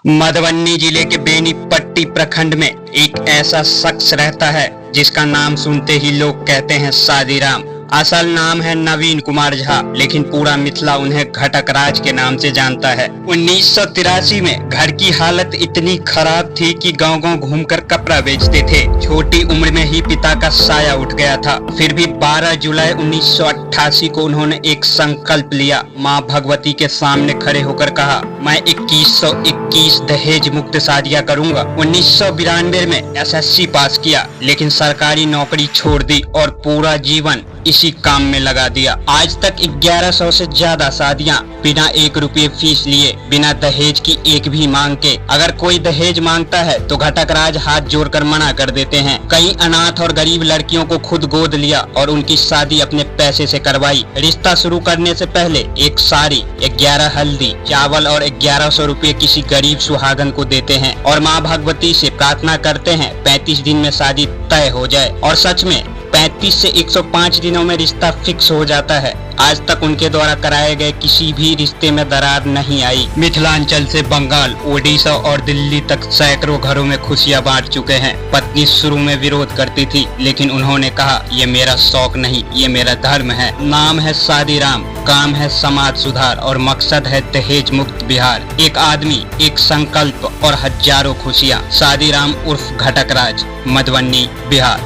मधुबनी जिले के बेनीपट्टी प्रखंड में एक ऐसा शख्स रहता है जिसका नाम सुनते ही लोग कहते हैं सादीराम। असल नाम है नवीन कुमार झा, लेकिन पूरा मिथिला उन्हें घटक राज के नाम से जानता है। 1983 में घर की हालत इतनी खराब थी कि गांव-गांव घूमकर कपड़ा बेचते थे। छोटी उम्र में ही पिता का साया उठ गया था। फिर भी 12 जुलाई 1988 को उन्होंने एक संकल्प लिया। मां भगवती के सामने खड़े होकर कहा, मैं 2121 दहेज मुक्त शादियां करूंगा। 1992 में SSC पास किया, लेकिन सरकारी नौकरी छोड़ दी और पूरा जीवन इसी काम में लगा दिया। आज तक 1100 से ज्यादा शादियां बिना 1 रुपये फीस लिए, बिना दहेज की एक भी मांग के। अगर कोई दहेज मांगता है तो घटक राज हाथ जोड़कर मना कर देते हैं। कई अनाथ और गरीब लड़कियों को खुद गोद लिया और उनकी शादी अपने पैसे से करवाई। रिश्ता शुरू करने से पहले एक साड़ी, 11 हल्दी, चावल और 1100 रुपये किसी गरीब सुहागन को देते हैं और माँ भगवती से प्रार्थना करते हैं 35 दिन में शादी तय हो जाए। और सच में 35 से 105 दिनों में रिश्ता फिक्स हो जाता है। आज तक उनके द्वारा कराए गए किसी भी रिश्ते में दरार नहीं आई। मिथिलांचल से बंगाल, ओडिशा और दिल्ली तक सैकड़ों घरों में खुशियां बांट चुके हैं। पत्नी शुरू में विरोध करती थी, लेकिन उन्होंने कहा, ये मेरा शौक नहीं, ये मेरा धर्म है। नाम है सादीराम, काम है समाज सुधार और मकसद है दहेज मुक्त बिहार। एक आदमी, एक संकल्प और हजारों खुशियाँ। सादीराम उर्फ घटक राज, मधुबनी, बिहार।